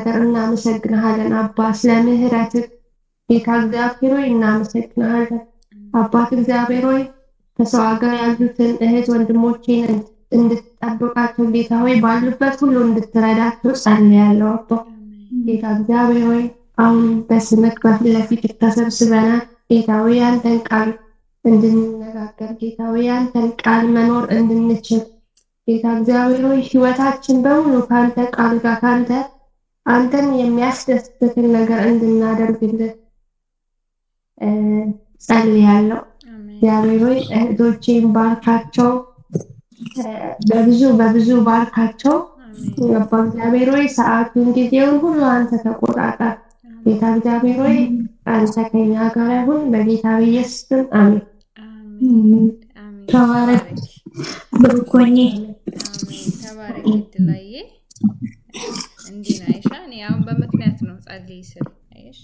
ነገር እናመሰግንሃለን አባ ስለ ምህረትህ ጌታ እግዚአብሔር ሆይ እናመሰግንሃለን። አባት እግዚአብሔር ሆይ ከሰው ሀገር ያሉትን እህት ወንድሞቼን እንድትጠብቃቸው ጌታ ሆይ ባሉበት ሁሉ እንድትረዳቸው ጸልያለሁ አባ ጌታ እግዚአብሔር ሆይ አሁን በስምህ በፊት ለፊት ተሰብስበናል ጌታ ሆይ ያንተን ቃል እንድንነጋገር ጌታ ሆይ ያንተን ቃል መኖር እንድንችል ጌታ እግዚአብሔር ሆይ ህይወታችን በሙሉ ካንተ ቃል ጋር ካንተ አንተን የሚያስደስትን ነገር እንድናደርግልህ ጸልያለሁ። እግዚአብሔር ሆይ እህቶቼን ባርካቸው በብዙ ባርካቸው። አባ እግዚአብሔር ሆይ ሰዓቱን ጊዜውን ሁሉ አንተ ተቆጣጠር። ጌታ እግዚአብሔር ሆይ አንተ ከኛ ጋር ይሁን በጌታ ኢየሱስ ስም አሜን። ተባረክ ብሩኮኒ አሜን። ተባረክ ይድላዬ እንዲህ ነው አይሻ። እኔ አሁን በምክንያት ነው ጸልይ ስል አይሽ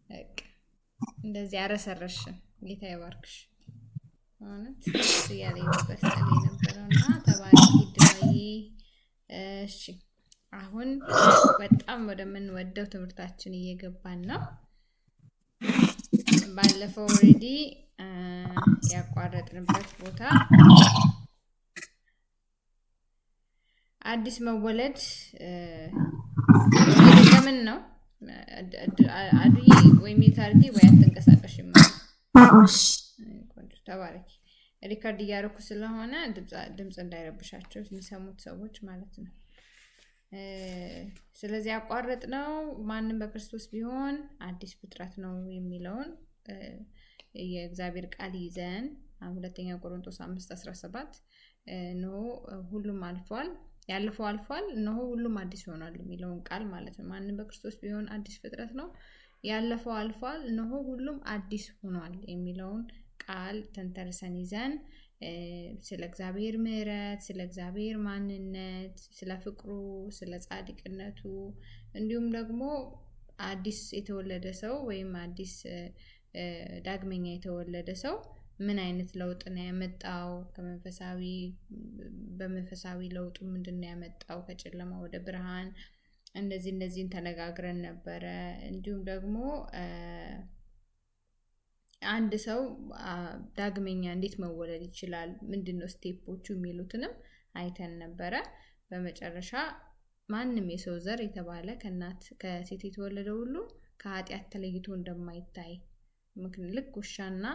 በቃ እንደዚህ አረሰረሽን። ጌታ ይባርክሽ። ማለት ያለኝ ነበር ጸልይ ነበርና ተባረክ ይድላዬ። እሺ አሁን በጣም ወደምንወደው ትምህርታችን እየገባን ነው። ባለፈው ኦሬዲ ያቋረጥንበት ቦታ አዲስ መወለድ ለምን ነው አዱይ ወይ ሚታርጊ ወይ አትንቀሳቀሽ ማለት አሽ ተባረክ። ሪካርድ እያደረኩ ስለሆነ ድምጽ እንዳይረብሻቸው የሚሰሙት ሰዎች ማለት ነው። ስለዚህ ያቋረጥነው ማንም በክርስቶስ ቢሆን አዲስ ፍጥረት ነው የሚለውን የእግዚአብሔር ቃል ይዘን ሁለተኛ ቆሮንቶስ 5:17 ነው ሁሉም አልፏል ያለፈው አልፏል ነው ሁሉም አዲስ ሆኗል የሚለውን ቃል ማለት ነው። ማንም በክርስቶስ ቢሆን አዲስ ፍጥረት ነው ያለፈው አልፏል ነው ሁሉም አዲስ ሆኗል የሚለውን ቃል ተንተርሰን ይዘን ስለ እግዚአብሔር ምህረት ስለ እግዚአብሔር ማንነት ስለ ፍቅሩ ስለ ጻድቅነቱ እንዲሁም ደግሞ አዲስ የተወለደ ሰው ወይም አዲስ ዳግመኛ የተወለደ ሰው ምን አይነት ለውጥ ነው ያመጣው በመንፈሳዊ ለውጡ ምንድነው ያመጣው ከጨለማ ወደ ብርሃን እንደዚህን ተነጋግረን ነበረ። እንዲሁም ደግሞ አንድ ሰው ዳግመኛ እንዴት መወለድ ይችላል ምንድነው ስቴፖቹ የሚሉትንም አይተን ነበረ። በመጨረሻ ማንም የሰው ዘር የተባለ ከሴት የተወለደ ሁሉ ከኃጢአት ተለይቶ እንደማይታይ ምክንያቱም ልክ ውሻና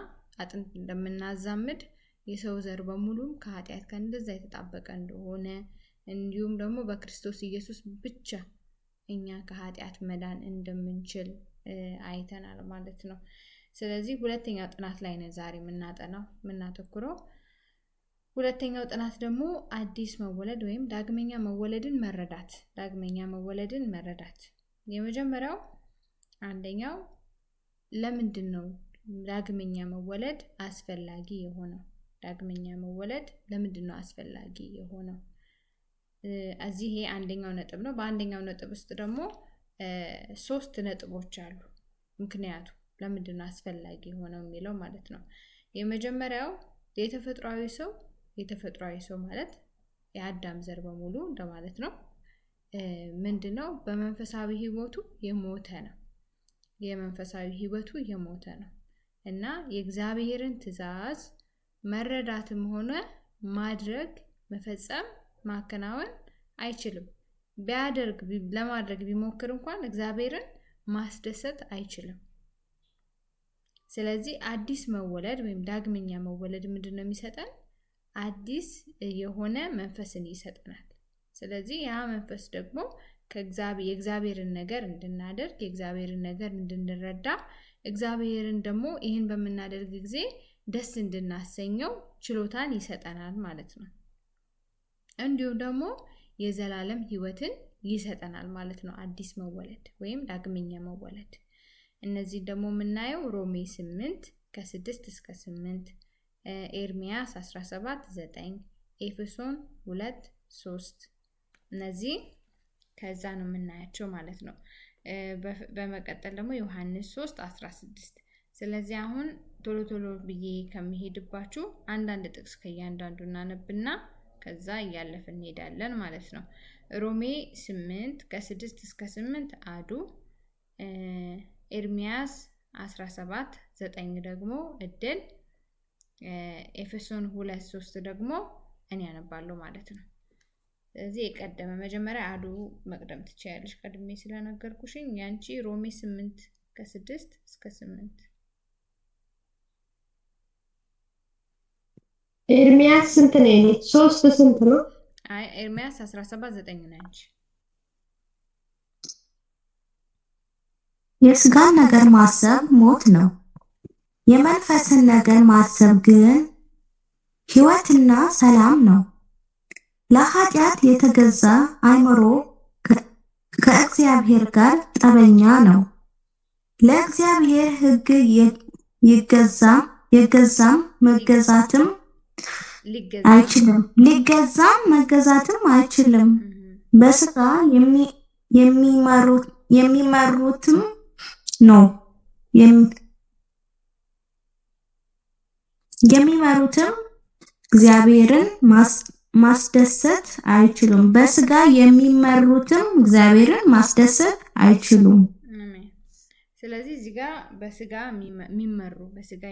አጥንት እንደምናዛምድ የሰው ዘር በሙሉ ከኃጢአት ጋር እንደዛ የተጣበቀ እንደሆነ እንዲሁም ደግሞ በክርስቶስ ኢየሱስ ብቻ እኛ ከኃጢአት መዳን እንደምንችል አይተናል ማለት ነው። ስለዚህ ሁለተኛው ጥናት ላይ ነው ዛሬ የምናተኩረው። ሁለተኛው ጥናት ደግሞ አዲስ መወለድ ወይም ዳግመኛ መወለድን መረዳት። የመጀመሪያው አንደኛው ለምንድን ነው ዳግመኛ መወለድ አስፈላጊ የሆነው? አስፈላጊ የሆነው? እዚህ ይሄ አንደኛው ነጥብ ነው። በአንደኛው ነጥብ ውስጥ ደግሞ 3 ነጥቦች አሉ። ምክንያቱ ለምንድን ነው አስፈላጊ የሆነው የሚለው ማለት ነው። የመጀመሪያው የተፈጥሯዊ ሰው ማለት የአዳም ዘር በሙሉ እንደማለት ነው። ምንድነው በመንፈሳዊ ህይወቱ የሞተ ነው እና የእግዚአብሔርን ትእዛዝ መረዳትም ሆነ ማድረግ መፈጸም ማከናወን አይችልም። ለማድረግ ቢሞክር እንኳን እግዚአብሔርን ማስደሰት አይችልም። ስለዚህ አዲስ መወለድ ወይም ዳግመኛ መወለድ ምንድነው የሚሰጠን? አዲስ የሆነ መንፈስን ይሰጠናል። ስለዚህ ያ መንፈስ ደግሞ የእግዚአብሔርን ነገር እንድናደርግ የእግዚአብሔርን ነገር እንድንረዳ እግዚአብሔርን ደግሞ ይህን በምናደርግ ጊዜ ደስ እንድናሰኘው ችሎታን ይሰጠናል ማለት ነው። እንዲሁም ደግሞ የዘላለም ህይወትን ይሰጠናል ማለት ነው አዲስ መወለድ ወይም ዳግመኛ መወለድ። እነዚህ ደግሞ የምናየው ሮሜ 8:6-8 ኤርሚያስ 17:9 ኤፌሶን 2:3 እነዚህ ከዛ ነው የምናያቸው ማለት ነው። በመቀጠል ደግሞ ዮሐንስ 3:16 ስለዚህ አሁን ቶሎ ብዬ ከመሄድባችሁ አንዳንድ ጥቅስ ከእያንዳንዱ እናነብና ከዛ እያለፍን እንሄዳለን ማለት ነው። ሮሜ 8 ከ6 እስከ 8 አዱ፣ ኤርሚያስ 17 9 ደግሞ እድል፣ ኤፌሶን 2:3 ደግሞ እኔ ያነባለሁ ማለት ነው። ስለዚህ የቀደመ መጀመሪያ አዱ መቅደም ትችያለሽ ቀድሜ ስለነገርኩሽኝ። ያንቺ ሮሜ 8 ከ6 እስከ 8። ኤርሚያስ ስንት ነው? እኔ 3 ስንት ነው? አይ ኤርሚያስ 17 9 ነው ያንቺ። የሥጋን ነገር ማሰብ ሞት ነው፣ የመንፈስን ነገር ማሰብ ግን ሕይወትና ሰላም ነው። ለኃጢአት የተገዛ አእምሮ ከእግዚአብሔር ጋር ጠበኛ ነው። ለእግዚአብሔር ሕግ ሊገዛም መገዛትም አይችልም። በሥጋ የሚመሩትም ነው እግዚአብሔርን ማስደሰት አይችሉም። በሥጋ የሚመሩትም እግዚአብሔርን ማስደሰት አይችሉም። ስለዚህ እዚህ ጋር በሥጋ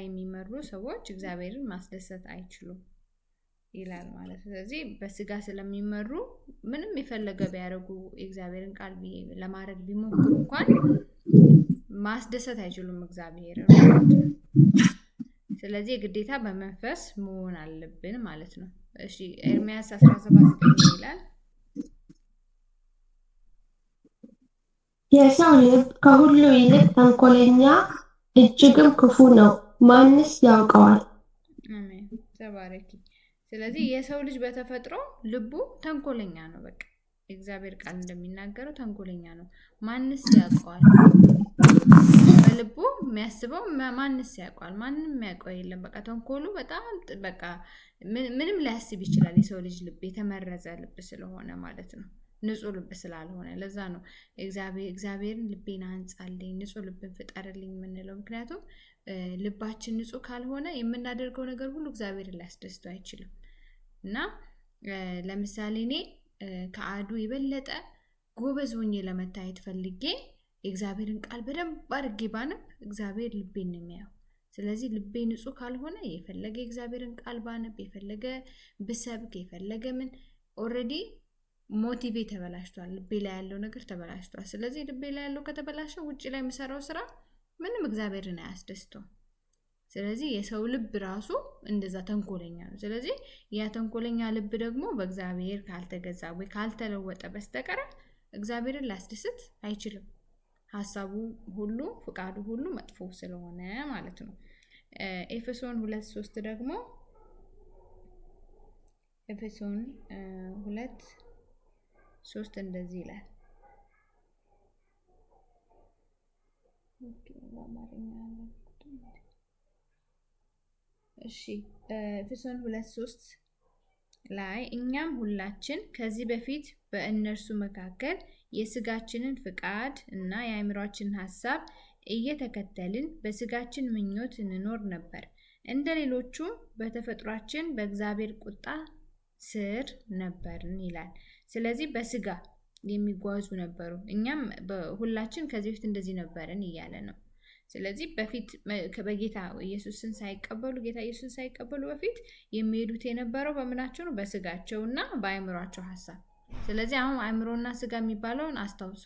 የሚመሩ ሰዎች እግዚአብሔርን ማስደሰት አይችሉም ይላል ማለት። ስለዚህ በሥጋ ስለሚመሩ ምንም የፈለገ ቢያደርጉ የእግዚአብሔርን ቃል ለማድረግ ቢሞክሩ እንኳን ማስደሰት አይችሉም እግዚአብሔርን ማለት ነው። ስለዚህ የግዴታ በመንፈስ መሆን አለብን ማለት ነው። እሺ ኤርሚያስ 17 ይላል የሰው ልብ ከሁሉ ይልቅ ተንኮለኛ እጅግም ክፉ ነው፣ ማንስ ያውቀዋል? አሜን ተባረኪ። ስለዚህ የሰው ልጅ በተፈጥሮ ልቡ ተንኮለኛ ነው። በቃ እግዚአብሔር ቃል እንደሚናገረው ተንኮለኛ ነው። ማንስ ያውቀዋል? በልቡ የሚያስበው ማንስ ያውቀዋል? ማንም የሚያውቀው የለም። በቃ ተንኮሉ በጣም በቃ ምንም ሊያስብ ይችላል። የሰው ልጅ ልብ የተመረዘ ልብ ስለሆነ ማለት ነው፣ ንጹህ ልብ ስላልሆነ። ለዛ ነው እግዚአብሔርን ልቤን አንጻልኝ፣ ንጹህ ልብን ፍጠርልኝ የምንለው። ምክንያቱም ልባችን ንጹህ ካልሆነ የምናደርገው ነገር ሁሉ እግዚአብሔርን ሊያስደስተው አይችልም። እና ለምሳሌ እኔ ከአዱ የበለጠ ጎበዝ ሆኜ ለመታየት ፈልጌ የእግዚአብሔርን ቃል በደንብ አድርጌ ባነብ እግዚአብሔር ልቤን ነው የሚያየው። ስለዚህ ልቤ ንጹህ ካልሆነ የፈለገ የእግዚአብሔርን ቃል ባነብ፣ የፈለገ ብሰብክ፣ የፈለገ ምን ኦልሬዲ ሞቲቬ ተበላሽቷል። ልቤ ላይ ያለው ነገር ተበላሽቷል። ስለዚህ ልቤ ላይ ያለው ከተበላሸ ውጭ ላይ የምሰራው ስራ ምንም እግዚአብሔርን አያስደስተውም። ስለዚህ የሰው ልብ ራሱ እንደዛ ተንኮለኛ ነው። ስለዚህ ያ ተንኮለኛ ልብ ደግሞ በእግዚአብሔር ካልተገዛ ወይ ካልተለወጠ በስተቀር እግዚአብሔርን ሊያስደስት አይችልም። ሐሳቡ ሁሉ ፍቃዱ ሁሉ መጥፎ ስለሆነ ማለት ነው። ኤፌሶን 2:3 ደግሞ ኤፌሶን 2:3 እንደዚህ ይላል። እሺ ኤፌሶን 2:3 ላይ እኛም ሁላችን ከዚህ በፊት በእነርሱ መካከል የሥጋችንን ፍቃድ እና የአእምሮአችንን ሐሳብ እየተከተልን በሥጋችን ምኞት እንኖር ነበር። እንደ ሌሎቹም በተፈጥሯችን በእግዚአብሔር ቁጣ ስር ነበርን ይላል። ስለዚህ በሥጋ የሚጓዙ ነበሩ። እኛም ሁላችን ከዚህ በፊት እንደዚህ ነበርን እያለ ነው። ስለዚህ በፊት በጌታ ኢየሱስን ሳይቀበሉ በፊት የሚሄዱት የነበረው በምናቸው ነው? በሥጋቸውና በአእምሮአቸው ሐሳብ። ስለዚህ አሁን አእምሮና ሥጋ የሚባለውን አስታውሱ።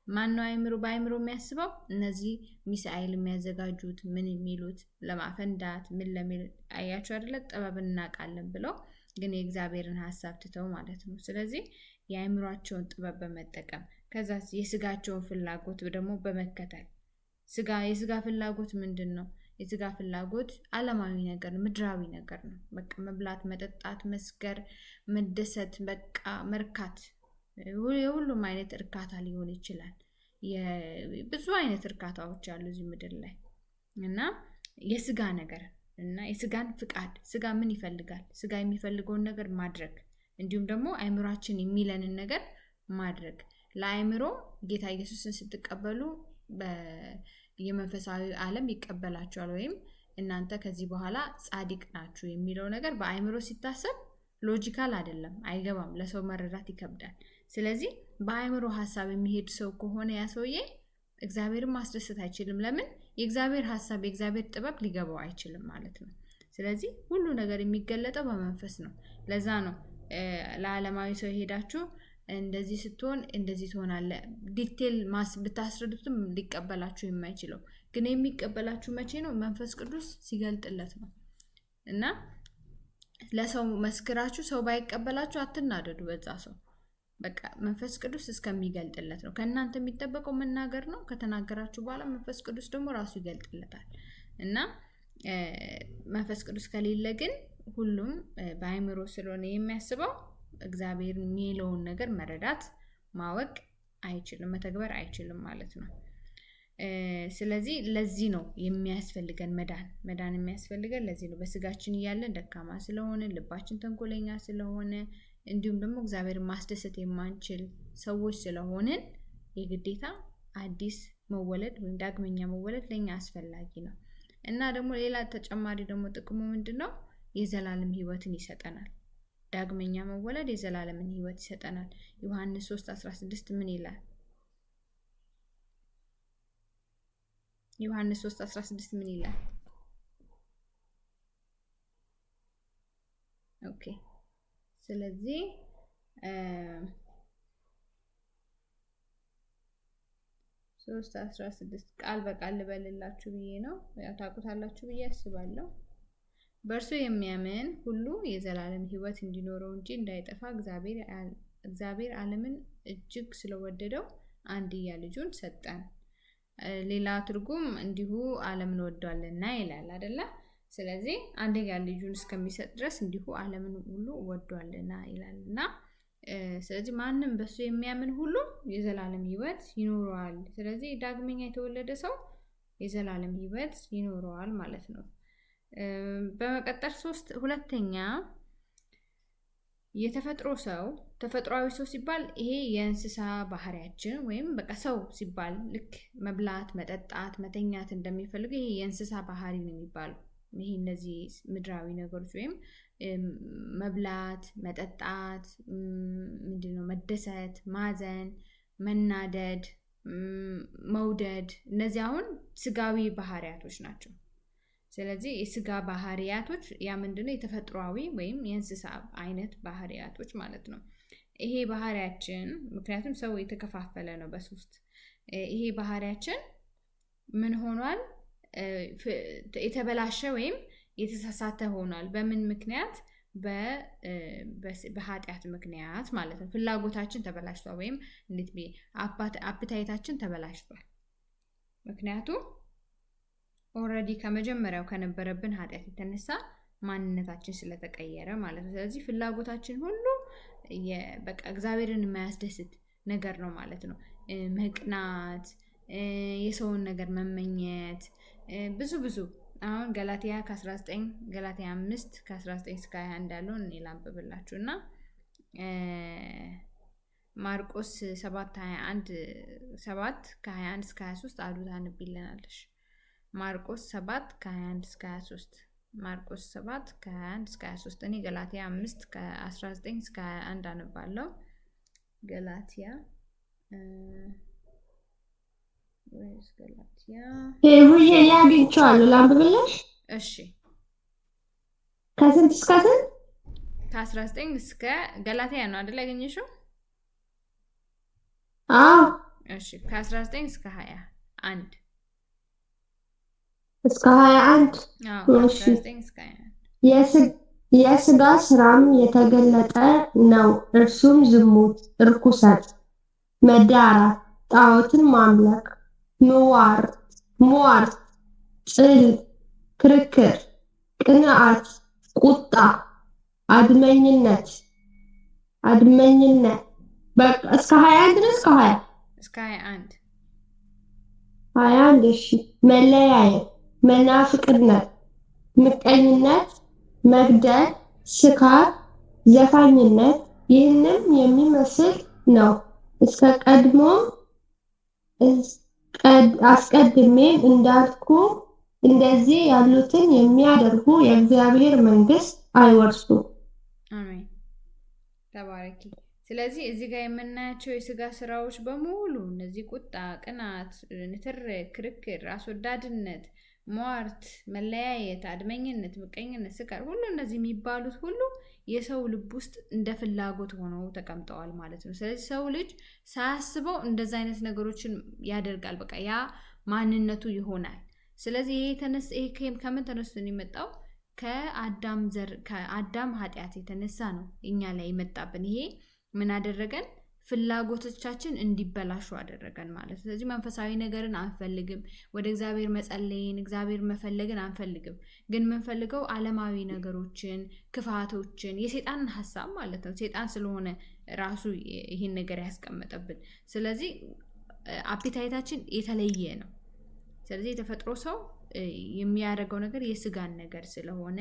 ማን ነው በአእምሮ የሚያስበው? እነዚህ ሚሳኤል የሚያዘጋጁት ምን የሚሉት ለማፈንዳት ምን ለሚል አያችሁ አይደለ? ጥበብን እናውቃለን ብለው ግን የእግዚአብሔርን ሐሳብ ትተው ማለት ነው። ስለዚህ የአእምሮአቸውን ጥበብ በመጠቀም ከዛ የሥጋቸውን ፍላጎት ደግሞ በመከተል የሥጋ ፍላጎት ምንድን ነው? የሥጋ ፍላጎት ዓለማዊ ነገር ነው፣ ምድራዊ ነገር ነው። በቃ መብላት፣ መጠጣት፣ መስከር፣ መደሰት፣ በቃ መርካት፣ የሁሉም አይነት እርካታ ሊሆን ይችላል። ብዙ አይነት እርካታዎች አሉ እዚህ ምድር ላይ እና የሥጋ ነገር እና የሥጋን ፍቃድ። ሥጋ ምን ይፈልጋል? ሥጋ የሚፈልገውን ነገር ማድረግ፣ እንዲሁም ደግሞ አእምሯችን የሚለንን ነገር ማድረግ። ለአእምሮ ጌታ ኢየሱስን ስትቀበሉ የመንፈሳዊ ዓለም ይቀበላቸዋል። ወይም እናንተ ከዚህ በኋላ ጻድቅ ናችሁ የሚለው ነገር በአእምሮ ሲታሰብ ሎጂካል አይደለም፣ አይገባም፣ ለሰው መረዳት ይከብዳል። ስለዚህ በአይምሮ ሐሳብ የሚሄድ ሰው ከሆነ ያ ሰውዬ እግዚአብሔርን ማስደሰት አይችልም። ለምን? የእግዚአብሔር ሐሳብ የእግዚአብሔር ጥበብ ሊገባው አይችልም ማለት ነው። ስለዚህ ሁሉ ነገር የሚገለጠው በመንፈስ ነው። ለዛ ነው ለዓለማዊ ሰው ሄዳችሁ እንደዚህ ስትሆን እንደዚህ ትሆናለህ ዲቴል ብታስረዱትም ሊቀበላችሁ የማይችለው። ግን የሚቀበላችሁ መቼ ነው? መንፈስ ቅዱስ ሲገልጥለት ነው። እና ለሰው መስክራችሁ ሰው ባይቀበላችሁ አትናደዱ በዛ ሰው። በቃ መንፈስ ቅዱስ እስከሚገልጥለት ነው። ከእናንተ የሚጠበቀው መናገር ነው። ከተናገራችሁ በኋላ መንፈስ ቅዱስ ደግሞ ራሱ ይገልጥለታል። እና መንፈስ ቅዱስ ከሌለ ግን ሁሉም በአይምሮ ስለሆነ የሚያስበው እግዚአብሔር የሚለውን ነገር መረዳት ማወቅ አይችልም፣ መተግበር አይችልም ማለት ነው። ስለዚህ ለዚህ ነው የሚያስፈልገን መዳን የሚያስፈልገን ለዚህ ነው። በስጋችን እያለን ደካማ ስለሆነ፣ ልባችን ተንኮለኛ ስለሆነ፣ እንዲሁም ደግሞ እግዚአብሔርን ማስደሰት የማንችል ሰዎች ስለሆንን የግዴታ አዲስ መወለድ ወይም ዳግመኛ መወለድ ለኛ አስፈላጊ ነው። እና ደግሞ ሌላ ተጨማሪ ደግሞ ጥቅሙ ምንድነው? የዘላለም ሕይወትን ይሰጠናል። ዳግመኛ መወለድ የዘላለምን ሕይወት ይሰጠናል። ዮሐንስ 3:16 ምን ይላል? ዮሐንስ 3:16 ምን ይላል? ኦኬ ስለዚህ 3:16 ቃል በቃል ልበልላችሁ ብዬ ነው። ያው ታውቁታላችሁ ብዬ አስባለሁ። በእርሱ የሚያምን ሁሉ የዘላለም ሕይወት እንዲኖረው እንጂ እንዳይጠፋ እግዚአብሔር ዓለምን እጅግ ስለወደደው አንድያ ልጁን ሰጠን። ሌላ ትርጉም እንዲሁ ዓለምን ወዷልና ይላል አይደለ? ስለዚህ አንድያ ልጁን እስከሚሰጥ ድረስ እንዲሁ ዓለምን ሁሉ ወዷልና ይላልና ስለዚህ ማንም በሱ የሚያምን ሁሉ የዘላለም ሕይወት ይኖረዋል። ስለዚህ ዳግመኛ የተወለደ ሰው የዘላለም ሕይወት ይኖረዋል ማለት ነው። በመቀጠል ሁለተኛ የተፈጥሮ ሰው ተፈጥሯዊ ሰው ሲባል ይሄ የእንስሳ ባህሪያችን ወይም በቃ ሰው ሲባል ልክ መብላት፣ መጠጣት፣ መተኛት እንደሚፈልግ ይሄ የእንስሳ ባህሪ ነው የሚባለው። ይሄ እነዚህ ምድራዊ ነገሮች ወይም መብላት፣ መጠጣት፣ ምንድነው መደሰት፣ ማዘን፣ መናደድ፣ መውደድ እነዚህ አሁን ስጋዊ ባህሪያቶች ናቸው። ስለዚህ የስጋ ባህሪያቶች ያ ምንድነው? የተፈጥሯዊ ወይም የእንስሳ አይነት ባህሪያቶች ማለት ነው። ይሄ ባህሪያችን ምክንያቱም ሰው የተከፋፈለ ነው በሶስት። ይሄ ባህሪያችን ምን ሆኗል? የተበላሸ ወይም የተሳሳተ ሆኗል። በምን ምክንያት? በኃጢአት ምክንያት ማለት ነው። ፍላጎታችን ተበላሽቷል ወይም እንዴት አፕታይታችን ተበላሽቷል። ምክንያቱም ኦልሬዲ ከመጀመሪያው ከነበረብን ኃጢአት የተነሳ ማንነታችን ስለተቀየረ ማለት ነው። ስለዚህ ፍላጎታችን ሁሉ በቃ እግዚአብሔርን የማያስደስት ነገር ነው ማለት ነው። መቅናት፣ የሰውን ነገር መመኘት፣ ብዙ አሁን ገላትያ 5 ከ19 እስከ 21 ያለውን እኔ ላንብብላችሁ እና ማርቆስ 7 ከ21 እስከ 23 አዱ ታነብልናለሽ። ማርቆስ 7 ከ21 እስከ 23 ማርቆስ 7 ከ21 እስከ 23 እኔ ገላትያ 5 ከ19 እስከ 21 አነባለሁ። ገላትያ ይሄ ያግኝቻለሁ ላንብብልሽ። እሺ ከስንት እስከ ስንት? ከ19 እስከ ገላትያ ነው አይደል ያገኘሽው? አዎ እሺ ከ19 እስከ 21 እስከ 21 ከ19 እስከ 21 የስጋ ስራም የተገለጠ ነው። እርሱም ዝሙት፣ እርኩሰት፣ መዳራት፣ ጣዖትን ማምለክ፣ ሟርት፣ ጥል፣ ክርክር፣ ቅንዓት፣ ቁጣ፣ አድመኝነት በቃ እስከ 21 ድረስ እስከ 21 እሺ። መለያየት፣ መናፍቅነት፣ ምቀኝነት፣ መግደል፣ ስካር፣ ዘፋኝነት ይህንም የሚመስል ነው። አስቀድሜ እንዳልኩ እንደዚህ ያሉትን የሚያደርጉ የእግዚአብሔር መንግስት አይወርሱም። አሜን። ተባረኪ። ስለዚህ እዚህ ጋር የምናያቸው የስጋ ስራዎች በሙሉ እነዚህ ቁጣ፣ ቅናት፣ ንትርክ፣ ክርክር፣ ራስ ወዳድነት፣ ሟርት፣ መለያየት፣ አድመኝነት፣ ምቀኝነት፣ ስካር፣ ሁሉ እነዚህ የሚባሉት ሁሉ የሰው ልብ ውስጥ እንደ ፍላጎት ሆነው ተቀምጠዋል ማለት ነው። ስለዚህ ሰው ልጅ ሳያስበው እንደዛ አይነት ነገሮችን ያደርጋል። በቃ ያ ማንነቱ ይሆናል። ስለዚህ ይሄ ከምን ተነስቶ ነው የመጣው? ከአዳም ኃጢአት የተነሳ ነው እኛ ላይ የመጣብን። ይሄ ምን አደረገን? ፍላጎቶቻችን እንዲበላሹ አደረገን ማለት። ስለዚህ መንፈሳዊ ነገርን አንፈልግም። ወደ እግዚአብሔር መጸለይን፣ እግዚአብሔር መፈለግን አንፈልግም። ግን የምንፈልገው ዓለማዊ ነገሮችን፣ ክፋቶችን፣ የሰይጣንን ሐሳብ ማለት ነው። ሰይጣን ስለሆነ ራሱ ይህን ነገር ያስቀመጠብን። ስለዚህ አፒታይታችን የተለየ ነው። ስለዚህ የተፈጥሮ ሰው የሚያደርገው ነገር የስጋን ነገር ስለሆነ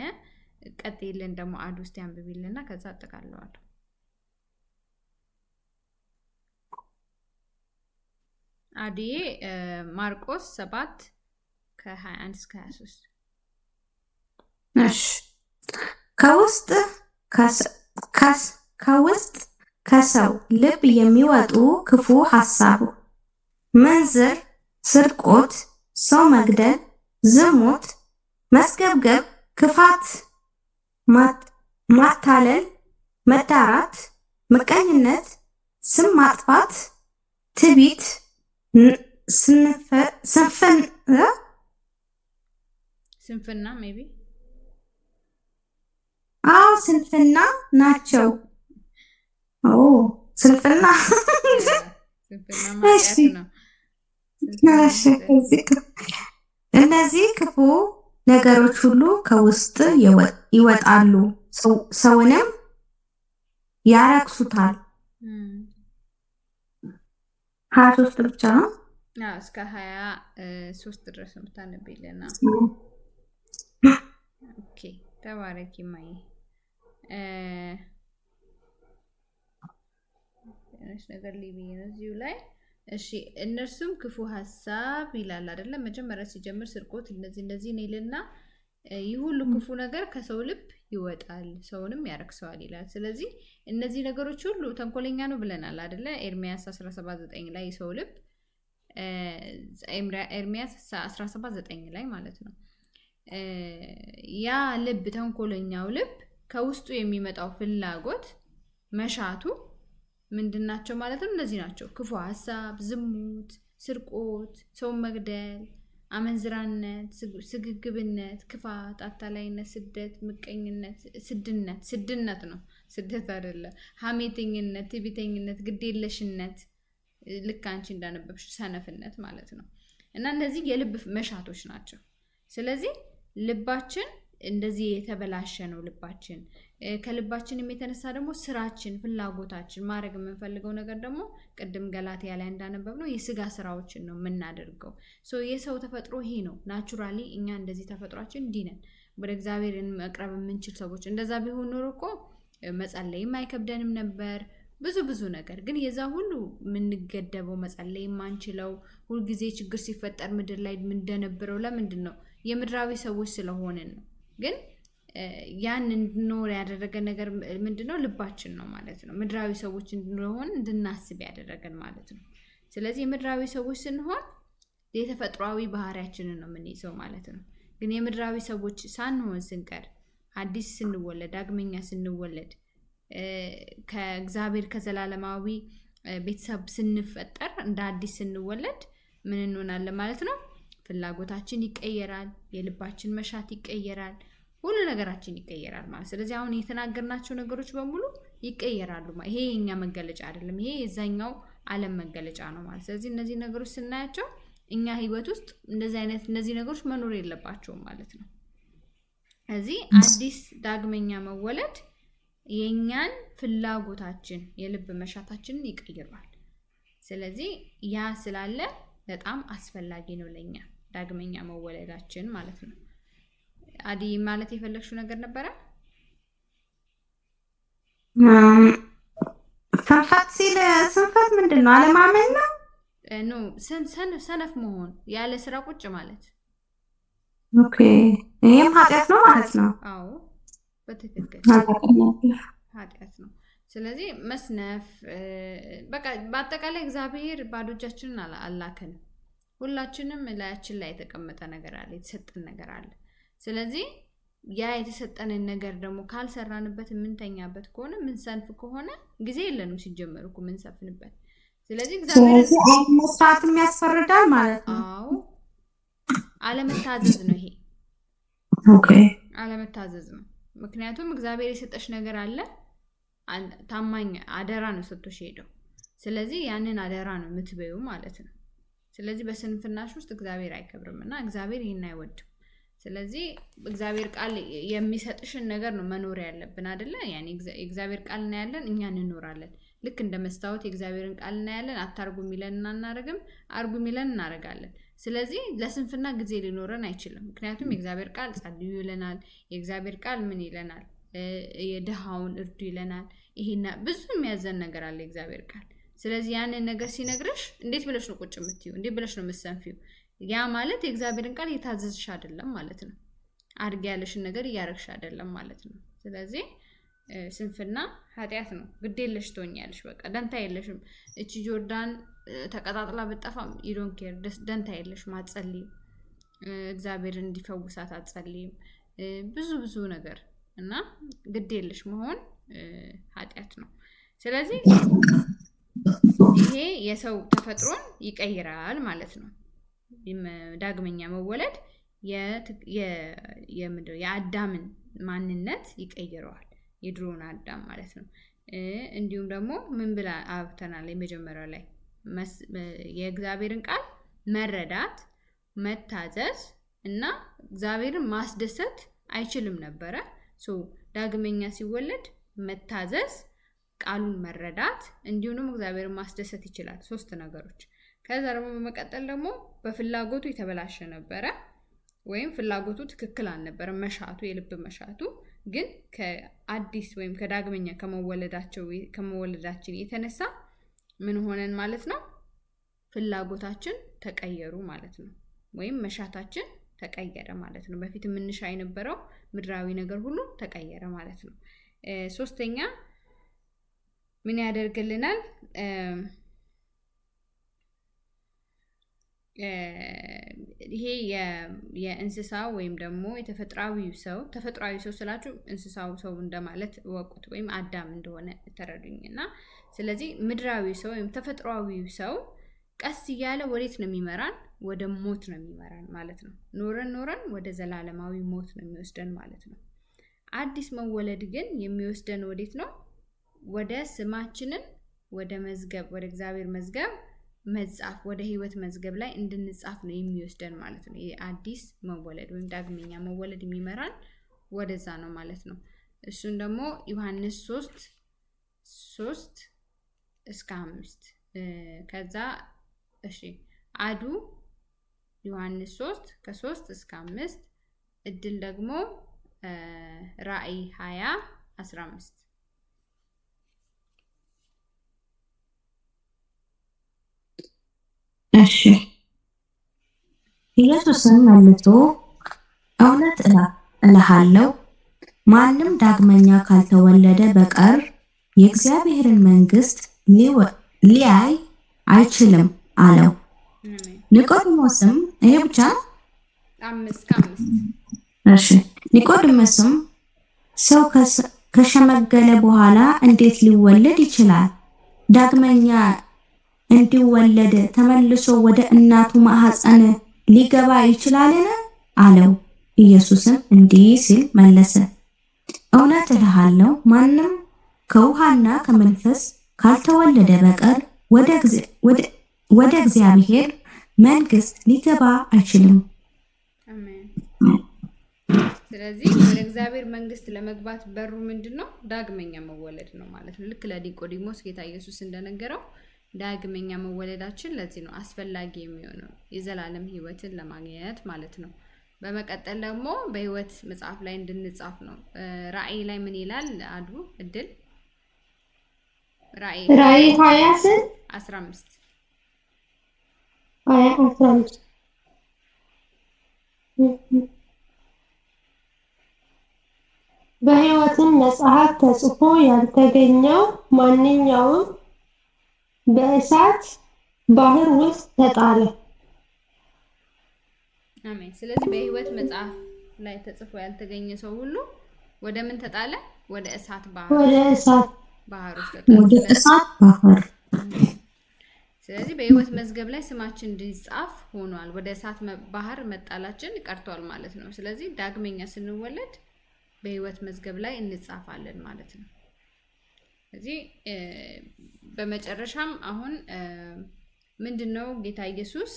ቀጥይልን ደግሞ አድ ውስጥ ያንብቢልና ከዛ አጠቃለዋለሁ። አዲዬ ማርቆስ 7 ከ21 እስከ 23 እሺ። ከውስጥ ከሰው ልብ የሚወጡ ክፉ ሐሳብ፣ መንዝር፣ ስርቆት፣ ሰው መግደል፣ ዝሙት፣ መስገብገብ፣ ክፋት፣ ማታለል፣ መዳራት፣ ምቀኝነት፣ ስም ማጥፋት፣ ትዕቢት፣ ስንፍና ሜቢ ስንፍና ናቸው። ስንፍና እነዚህ ክፉ ነገሮች ሁሉ ከውስጥ ይወጣሉ፣ ሰውንም ያረክሱታል። 23 ብቻ ነው። እስከ 23 ድረስ የምታነብይልና ኦኬ። ተባረኪ ማይ ነገር ሊብይ ነው እዚሁ ላይ። እሺ እነርሱም ክፉ ሐሳብ ይላል አይደለ? መጀመሪያ ሲጀምር ስርቆት እንደዚህ ነይልና ይህ ሁሉ ክፉ ነገር ከሰው ልብ ይወጣል፣ ሰውንም ያረክሰዋል ይላል። ስለዚህ እነዚህ ነገሮች ሁሉ ተንኮለኛ ነው ብለናል አይደለ? ኤርሚያስ 17:9 ላይ ሰው ልብ ኤርሚያስ 17:9 ላይ ማለት ነው። ያ ልብ ተንኮለኛው ልብ ከውስጡ የሚመጣው ፍላጎት መሻቱ ምንድናቸው ማለት ነው? እነዚህ ናቸው። ክፉ ሐሳብ፣ ዝሙት፣ ስርቆት፣ ሰው መግደል፣ አመንዝራነት፣ ስግብግብነት፣ ክፋት፣ አታላይነት፣ ስደት፣ ምቀኝነት፣ ስድነት ነው፣ ስደት አይደለም። ሐሜተኝነት፣ ትዕቢተኝነት፣ ግዴለሽነት፣ ልክ አንቺ እንዳነበብሽ ሰነፍነት ማለት ነው። እና እነዚህ የልብ መሻቶች ናቸው። ስለዚህ ልባችን እንደዚህ የተበላሸ ነው። ልባችን ከልባችንም የተነሳ ደግሞ ስራችን፣ ፍላጎታችን፣ ማድረግ የምንፈልገው ነገር ደግሞ ቅድም ገላትያ ላይ እንዳነበብነው የስጋ ስራዎችን ነው የምናደርገው። የሰው ተፈጥሮ ይሄ ነው። ናቹራሊ እኛ እንደዚህ ተፈጥሯችን እንዲህ ነን። ወደ እግዚአብሔር መቅረብ የምንችል ሰዎች። እንደዛ ቢሆን ኖሮ እኮ መጸለይም አይከብደንም ነበር፣ ብዙ ነገር። ግን የዛ ሁሉ የምንገደበው መጸለይ የማንችለው ሁልጊዜ ችግር ሲፈጠር ምድር ላይ እንደነበረው ለምንድን ነው? የምድራዊ ሰዎች ስለሆንን ነው። ግን ያን እንድንኖር ያደረገን ነገር ምንድነው? ልባችን ነው ማለት ነው። ምድራዊ ሰዎች እንድንሆን እንድናስብ ያደረገን ማለት ነው። ስለዚህ የምድራዊ ሰዎች ስንሆን የተፈጥሯዊ ባህሪያችንን ነው የምንይዘው ማለት ነው። ግን የምድራዊ ሰዎች ሳንሆን ስንቀር አዲስ ስንወለድ፣ ዳግመኛ ስንወለድ፣ ከእግዚአብሔር ከዘላለማዊ ቤተሰብ ስንፈጠር፣ እንደ አዲስ ስንወለድ ምን እንሆናለን ማለት ነው? ፍላጎታችን ይቀየራል፣ የልባችን መሻት ይቀየራል፣ ሁሉ ነገራችን ይቀየራል ማለት። ስለዚህ አሁን የተናገርናቸው ነገሮች በሙሉ ይቀየራሉ ማለት። ይሄ የኛ መገለጫ አይደለም፣ ይሄ የዛኛው ዓለም መገለጫ ነው ማለት። ስለዚህ እነዚህ ነገሮች ስናያቸው እኛ ህይወት ውስጥ እነዚህ ነገሮች መኖር የለባቸውም ማለት ነው። ስለዚህ አዲስ ዳግመኛ መወለድ የኛን ፍላጎታችን፣ የልብ መሻታችንን ይቀይራል። ስለዚህ ያ ስላለ በጣም አስፈላጊ ነው ለኛ ዳግመኛ መወለዳችን ማለት ነው። አዲ ማለት የፈለግሽው ነገር ነበረ? ስንፈት ምንድን ነው? አለማመን ነው? ኖ ሰነፍ መሆን፣ ያለ ስራ ቁጭ ማለት። ኦኬ፣ ይሄም ኃጢአት ነው ማለት ነው? አዎ በትክክል ኃጢአት ነው። ስለዚህ መስነፍ በቃ በአጠቃላይ እግዚአብሔር ባዶ እጃችንን አላከንም። ሁላችንም ላያችን ላይ የተቀመጠ ነገር አለ፣ የተሰጠን ነገር አለ። ስለዚህ ያ የተሰጠንን ነገር ደግሞ ካልሰራንበት የምንተኛበት ከሆነ ምንሰንፍ ከሆነ ጊዜ የለንም ሲጀመር እኮ ምንሰፍንበት። ስለዚህ እግዚአብሔር መስራትም ያስፈርዳል ማለት ነው። አዎ አለመታዘዝ ነው ይሄ። ኦኬ አለመታዘዝ ነው። ምክንያቱም እግዚአብሔር የሰጠሽ ነገር አለ፣ ታማኝ አደራ ነው ሰጥቶሽ ሄደው። ስለዚህ ያንን አደራ ነው የምትበዩ ማለት ነው። ስለዚህ በስንፍናሽ ውስጥ እግዚአብሔር አይከብርምና እግዚአብሔር ይሄን አይወድም። ስለዚህ እግዚአብሔር ቃል የሚሰጥሽን ነገር ነው መኖር ያለብን አይደለ? ያኔ እግዚአብሔር ቃል እናያለን፣ እኛ እንኖራለን። ልክ እንደ መስታወት የእግዚአብሔርን ቃል እናያለን፣ አታርጉ የሚለን እናናረግም፣ አርጉ የሚለን እናረጋለን። ስለዚህ ለስንፍና ጊዜ ሊኖረን አይችልም። ምክንያቱም የእግዚአብሔር ቃል ጸልዩ ይለናል። የእግዚአብሔር ቃል ምን ይለናል? የድሃውን እርዱ ይለናል። ይሄና ብዙ የሚያዘን ነገር አለ የእግዚአብሔር ቃል። ስለዚህ ያንን ነገር ሲነግርሽ እንዴት ብለሽ ነው ቁጭ የምትዩ? እንዴት ብለሽ ነው የምትሰንፊው? ያ ማለት የእግዚአብሔርን ቃል የታዘዝሽ አይደለም ማለት ነው። አድርጊ ያለሽን ነገር እያረግሽ አይደለም ማለት ነው። ስለዚህ ስንፍና ኃጢአት ነው። ግድ የለሽ ትሆኛለሽ። በቃ ደንታ የለሽም። እቺ ጆርዳን ተቀጣጥላ ብጠፋም you don't care ደንታ የለሽም። አትጸልይም፣ እግዚአብሔር እንዲፈውሳት አትጸልይም። ብዙ ነገር እና ግድ የለሽ መሆን ኃጢአት ነው። ስለዚህ ይሄ የሰው ተፈጥሮን ይቀይራል ማለት ነው። ዳግመኛ መወለድ የአዳምን ማንነት ይቀይረዋል፣ የድሮውን አዳም ማለት ነው። እንዲሁም ደግሞ ምን ብላ አብተናል? የመጀመሪያው ላይ የእግዚአብሔርን ቃል መረዳት፣ መታዘዝ እና እግዚአብሔርን ማስደሰት አይችልም ነበረ። ዳግመኛ ሲወለድ መታዘዝ፣ ቃሉን መረዳት እንዲሁም እግዚአብሔርን ማስደሰት ይችላል። 3 ነገሮች። ከዛ ደግሞ በመቀጠል ደግሞ በፍላጎቱ የተበላሸ ነበረ፣ ወይም ፍላጎቱ ትክክል አልነበረ፣ መሻቱ፣ የልብ መሻቱ ግን ከአዲስ ወይም ከዳግመኛ ከመወለዳችን የተነሳ ምን ሆነን ማለት ነው? ፍላጎታችን ተቀየሩ ማለት ነው፣ ወይም መሻታችን ተቀየረ ማለት ነው። በፊት የምንሻ የነበረው ምድራዊ ነገር ሁሉ ተቀየረ ማለት ነው። 3ኛ ምን ያደርግልናል? ይሄ የእንስሳ ወይም ደግሞ ተፈጥሯዊ ሰው ስላችሁ እንስሳው ሰው እንደማለት ወቁት፣ ወይም አዳም እንደሆነ ተረዱኝና። ስለዚህ ምድራዊ ሰው ወይም ተፈጥሯዊ ሰው ቀስ እያለ ወዴት ነው የሚመራን? ወደ ሞት ነው የሚመራን ማለት ነው። ኖረን ወደ ዘላለማዊ ሞት ነው የሚወስደን ማለት ነው። አዲስ መወለድ ግን የሚወስደን ወዴት ነው? ወደ ስማችንን ወደ እግዚአብሔር መዝገብ መጻፍ፣ ወደ ህይወት መዝገብ ላይ እንድንጻፍ ነው የሚወስደን ማለት ነው። ይሄ አዲስ መወለድ ወይም ዳግመኛ መወለድ የሚመራን ወደዛ ነው ማለት ነው። እሱን ደግሞ ዮሐንስ 3:3-5 ከዛ አዱ ዮሐንስ 3:3-5 እድል ደግሞ ራእይ 20:15 እሺ። ኢየሱስም መልሶ እውነት እልሃለሁ ማንም ዳግመኛ ካልተወለደ በቀር የእግዚአብሔርን መንግሥት ሊያይ አይችልም አለው። ኒቆዲሞስም ይሄ ብቻ 5:5 እሺ። ኒቆዲሞስም ሰው ከሸመገለ በኋላ እንዴት ሊወለድ ይችላል? ዳግመኛ እንዲወለድ ተመልሶ ወደ እናቱ ማህፀን ሊገባ ይችላልን? አለው። ኢየሱስም እንዲህ ሲል መለሰ፣ እውነት እልሃለሁ ማንም ከውሃና ከመንፈስ ካልተወለደ በቀር ወደ እግዚአብሔር መንግሥት ሊገባ አይችልም። አሜን። ስለዚህ ወደ እግዚአብሔር መንግሥት ለመግባት በሩ ምንድነው? ዳግመኛ መወለድ ነው ማለት ነው። ልክ ለኒቆዲሞስ ጌታ ኢየሱስ እንደነገረው ዳግመኛ መወለዳችን ለዚህ ነው አስፈላጊ የሚሆነው የዘላለም ሕይወትን ለማግኘት ማለት ነው። በመቀጠል ደግሞ በሕይወት መጽሐፍ ላይ እንድንጻፍ ነው። ራእይ ላይ ምን ይላል? አዱ እድል ራእይ 20:15 በሕይወትም መጽሐፍ ተጽፎ ያልተገኘው ማንኛውም በእሳት ባህር ውስጥ ተጣለ። አሜን። ስለዚህ በሕይወት መጽሐፍ ላይ ተጽፎ ያልተገኘ ሰው ሁሉ ወደ ምን ተጣለ? ወደ እሳት ባህር ውስጥ ተጣለ። ስለዚህ በሕይወት መዝገብ ላይ ስማችን እንዲጻፍ ሆኗል። ወደ እሳት ባህር መጣላችን ቀርቷል ማለት ነው። ስለዚህ ዳግመኛ ስንወለድ በሕይወት መዝገብ ላይ እንጻፋለን ማለት ነው። ስለዚህ በመጨረሻም አሁን ምንድነው ጌታ ኢየሱስ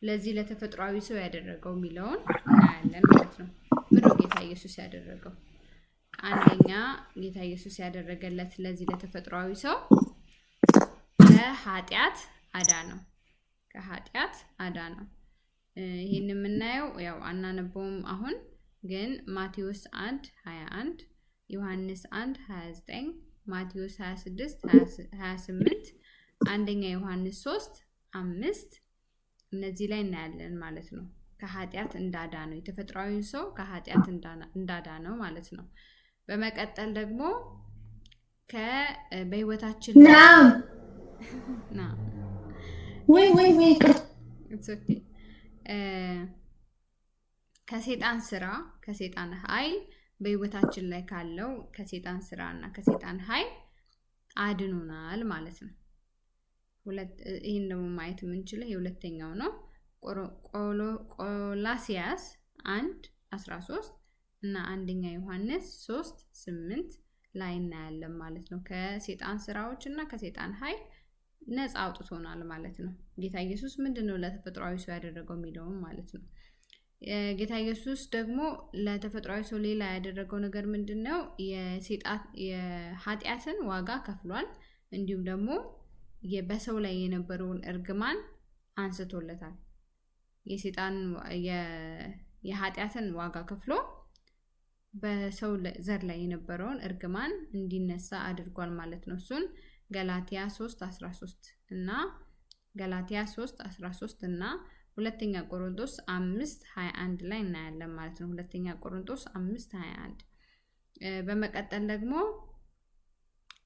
ለዚህ ለተፈጥሯዊ ሰው ያደረገው የሚለውን እናያለን ማለት ነው። ምንድነው ጌታ ኢየሱስ ያደረገው? አንደኛ ጌታ ኢየሱስ ያደረገለት ለዚህ ለተፈጥሯዊ ሰው ከኃጢአት አዳነው። ይሄን የምናየው ያው አናነበውም አሁን ግን ማቴዎስ 1:21 ዮሐንስ 1:29 ማቴዎስ 26:28 አንደኛ ዮሐንስ 3:5 እነዚህ ላይ እናያለን ማለት ነው። ከኃጢአት እንዳዳነው የተፈጥሯዊ ሰው ከኃጢአት እንዳዳነው ማለት ነው። በመቀጠል ደግሞ በህይወታችን ከሰይጣን ኃይል በህይወታችን ላይ ካለው ከሰይጣን ስራና ከሰይጣን ኃይል አድኖናል ማለት ነው። ይሄን ደግሞ ማየት የምንችለው የሁለተኛው ነው። ቆላሲያስ 1:13 እና አንደኛ ዮሐንስ 3:8 ላይ እናያለን ማለት ነው። ከሰይጣን ስራዎች እና ከሰይጣን ኃይል ነፃ አውጥቶናል ማለት ነው። ጌታ ኢየሱስ ምንድነው ለተፈጥሯዊ ሰው ያደረገው የሚለውን ማለት ነው። ጌታ ኢየሱስ ደግሞ ለተፈጥሯዊ ሰው ሌላ ያደረገው ነገር ምንድነው? የኃጢአትን ዋጋ ከፍሏል። እንዲሁም ደግሞ በሰው ላይ የነበረውን እርግማን አንስቶለታል። የኃጢአትን ዋጋ ከፍሎ በሰው ዘር ላይ የነበረውን እርግማን እንዲነሳ አድርጓል ማለት ነው። እሱን ገላትያ 3:13 እና ሁለተኛ ቆሮንቶስ 5:21 ላይ እናያለን ማለት ነው። ሁለተኛ ቆሮንቶስ 5:21 በመቀጠል ደግሞ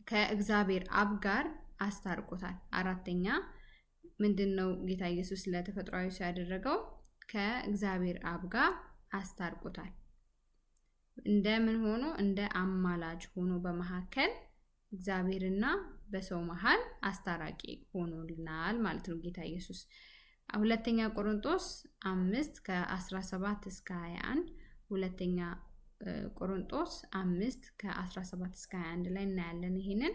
ከእግዚአብሔር አብ ጋር አስታርቆታል። አራተኛ ምንድነው ጌታ ኢየሱስ ለተፈጥሯዊ ሰው ያደረገው? ከእግዚአብሔር አብ ጋር አስታርቆታል። እንደምን ሆኖ? እንደ አማላጅ ሆኖ በመካከል እግዚአብሔርና በሰው መሃል አስታራቂ ሆኖልናል ማለት ነው ጌታ ኢየሱስ። ሁለተኛ ቆሮንቶስ 5:17-21 ሁለተኛ ቆሮንቶስ 5:17-21 ላይ እናያለን ይሄንን።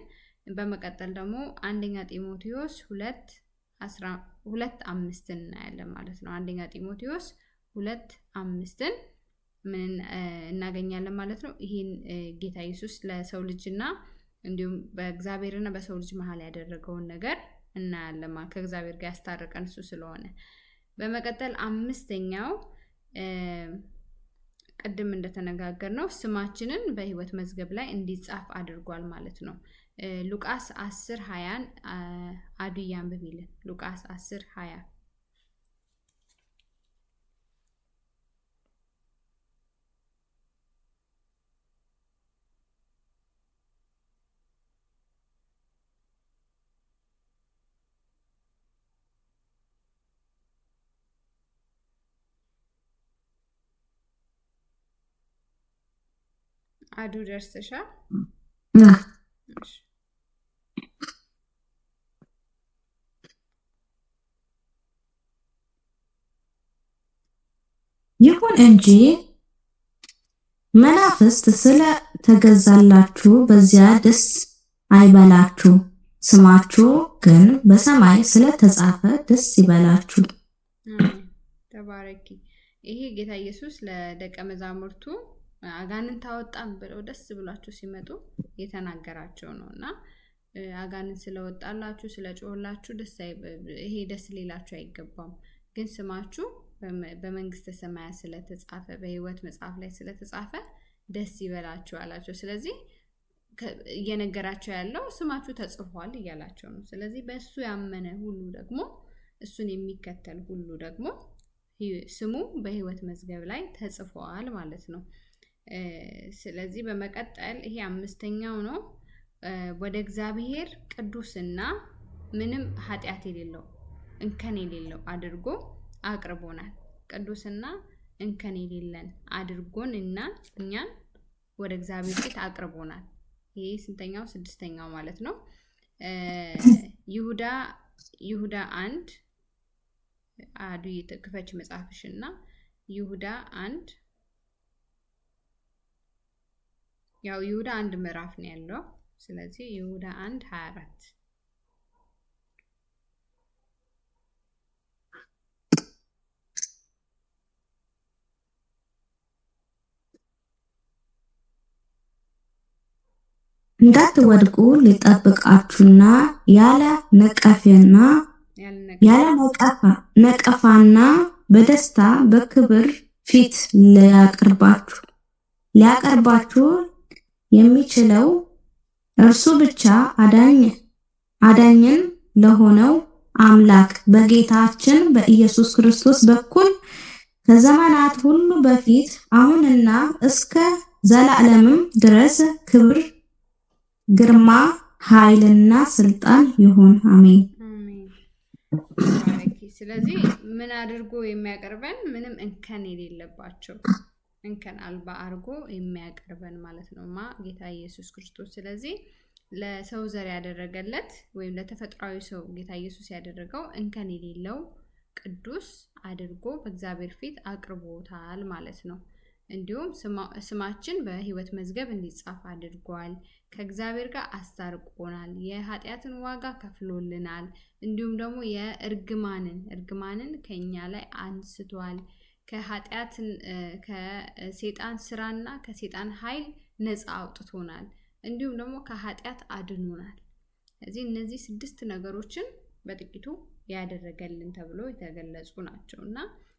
በመቀጠል ደግሞ አንደኛ ጢሞቴዎስ 2:5 እናያለን ማለት ነው። አንደኛ ጢሞቴዎስ 2:5 ምን እናገኛለን ማለት ነው? ይሄን ጌታ ኢየሱስ ለሰው ልጅና እንዲሁም በእግዚአብሔርና በሰው ልጅ መሃል ያደረገውን ነገር እናያለን። ከእግዚአብሔር ጋር ያስታረቀን እሱ ስለሆነ። በመቀጠል አምስተኛው ቅድም እንደተነጋገርነው ስማችንን በሕይወት መዝገብ ላይ እንዲጻፍ አድርጓል ማለት ነው። ሉቃስ 10:20 አዱያ አንብቢልን። ሉቃስ 10:20 አዱ ደርሰሻል? ይሁን እንጂ መናፍስት ስለተገዛላችሁ በዚያ ደስ አይበላችሁ፣ ስማችሁ ግን በሰማይ ስለተጻፈ ደስ ይበላችሁ። ተባረኪ። ይሄ ጌታ ኢየሱስ ለደቀ መዛሙርቱ አጋንንት አወጣን ብለው ደስ ብሏቸው ሲመጡ የተናገራቸው ነውና አጋንንት ስለወጣላችሁ ስለጮህላችሁ ይሄ ደስ ሊላችሁ አይገባም፣ ግን ስማችሁ በመንግስተ ሰማያት ስለተጻፈ በሕይወት መጽሐፍ ላይ ስለተጻፈ ደስ ይበላችሁ አላቸው። ስለዚህ እየነገራቸው ያለው ስማችሁ ተጽፏል እያላቸው ነው። ስለዚህ በእሱ ያመነ ሁሉ ደግሞ እሱን የሚከተል ሁሉ ደግሞ ስሙ በሕይወት መዝገብ ላይ ተጽፏል ማለት ነው። ስለዚህ በመቀጠል ይሄ አምስተኛው ነው። ወደ እግዚአብሔር ቅዱስና ምንም ኃጢአት የሌለው እንከን የሌለው አድርጎ አቅርቦናል። ቅዱስና እንከን የሌለን አድርጎን እና እኛን ወደ እግዚአብሔር ፊት አቅርቦናል። ይሄ ስንተኛው? ስድስተኛው ማለት ነው። ይሁዳ 1 አዱ ክፈች መጽሐፍሽና ይሁዳ 1 ያው ይሁዳ 1 ምዕራፍ ነው ያለው። ስለዚህ ይሁዳ 1:24 እንዳትወድቁ ሊጠብቃችሁና ያለ ነቀፋና በደስታ በክብር ፊት ሊያቀርባችሁ የሚችለው እርሱ ብቻ አዳኝን ለሆነው አምላክ በጌታችን በኢየሱስ ክርስቶስ በኩል ከዘመናት ሁሉ በፊት አሁንና እስከ ዘላለምም ድረስ ክብር፣ ግርማ፣ ኃይልና ስልጣን ይሁን። አሜን። ስለዚህ ምን አድርጎ የሚያቀርበን? ምንም እንከን የሌለባቸው እንከን አልባ አድርጎ የሚያቀርበን ማለት ነው ጌታ ኢየሱስ ክርስቶስ። ስለዚህ ለሰው ዘር ያደረገለት ወይም ለተፈጥሯዊ ሰው ጌታ ኢየሱስ ያደረገው እንከን የሌለው ቅዱስ አድርጎ በእግዚአብሔር ፊት አቅርቦታል ማለት ነው። እንዲሁም ስማችን በሕይወት መዝገብ እንዲጻፍ አድርጓል። ከእግዚአብሔር ጋር አስታርቆናል። የኃጢአትን ዋጋ ከፍሎልናል። እንዲሁም ደግሞ እርግማንን ከኛ ላይ አንስቷል። ከሰይጣን ስራና ከሰይጣን ኃይል ነፃ አውጥቶናል። እንዲሁም ደግሞ ከኃጢአት አድኖናል። ስለዚህ እነዚህ 6 ነገሮችን በጥቂቱ ያደረገልን ተብሎ የተገለጹ ናቸው እና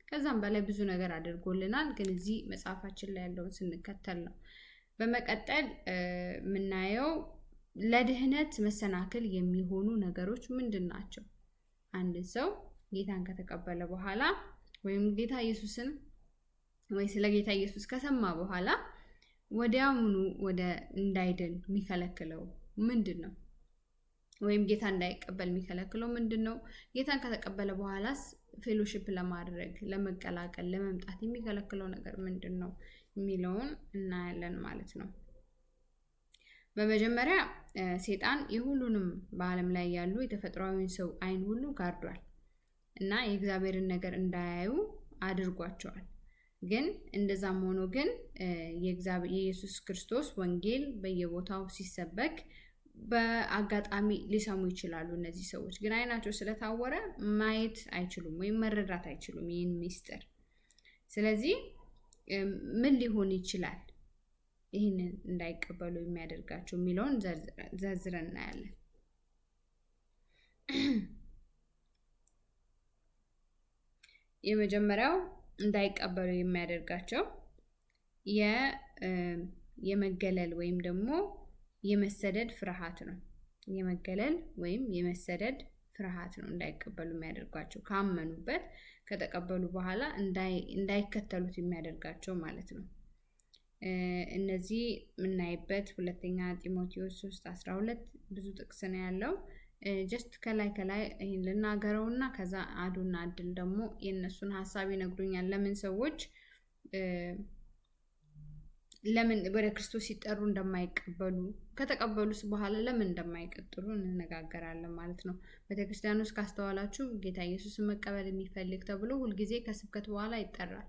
ከዛም በላይ ብዙ ነገር አድርጎልናል። ግን እዚህ መጽሐፋችን ላይ ያለውን ስንከተል ነው። በመቀጠል የምናየው ለድህነት መሰናክል የሚሆኑ ነገሮች ምንድን ናቸው? አንድ ሰው ጌታን ከተቀበለ በኋላ ወይም ጌታ ኢየሱስን ወይ ስለ ጌታ ኢየሱስ ከሰማ በኋላ ወዲያውኑ ወደ እንዳይድን የሚከለክለው ምንድን ነው? ወይም ጌታ እንዳይቀበል የሚከለክለው ምንድን ነው? ጌታን ከተቀበለ በኋላስ ፌሎሺፕ ለማድረግ ለመቀላቀል ለመምጣት የሚከለክለው ነገር ምንድን ነው የሚለውን እናያለን ማለት ነው። በመጀመሪያ ሰይጣን የሁሉንም በዓለም ላይ ያሉ የተፈጥሯዊን ሰው አይን ሁሉ ጋርዷል እና የእግዚአብሔርን ነገር እንዳያዩ አድርጓቸዋል። ግን እንደዛም ሆኖ ግን የኢየሱስ ክርስቶስ ወንጌል በየቦታው ሲሰበክ በአጋጣሚ ሊሰሙ ይችላሉ። እነዚህ ሰዎች ግን አይናቸው ስለታወረ ማየት አይችሉም ወይም መረዳት አይችሉም ይህን ምስጢር። ስለዚህ ምን ሊሆን ይችላል ይህንን እንዳይቀበሉ የሚያደርጋቸው የሚለውን ዘርዝረን እናያለን። የመጀመሪያው እንዳይቀበሉ የሚያደርጋቸው የመገለል ወይም ደግሞ የመሰደድ ፍርሃት ነው። የመገለል ወይም የመሰደድ ፍርሃት ነው እንዳይቀበሉ የሚያደርጋቸው። ካመኑበት ከተቀበሉ በኋላ እንዳይከተሉት የሚያደርጋቸው ማለት ነው። እነዚህ የምናይበት ሁለተኛ ጢሞቴዎስ 3:12 ብዙ ጥቅስ ነው ያለው። ጀስት ከላይ ይህን ልናገረውና ከዛ አዱና እድል ደግሞ የእነሱን ሀሳብ ይነግሩኛል። ለምን ሰዎች ለምን ወደ ክርስቶስ ሲጠሩ እንደማይቀበሉ ከተቀበሉስ በኋላ ለምን እንደማይቀጥሉ እንነጋገራለን ማለት ነው። ቤተክርስቲያን ውስጥ ካስተዋላችሁ ጌታ ኢየሱስን መቀበል የሚፈልግ ተብሎ ሁልጊዜ ከስብከት በኋላ ይጠራል።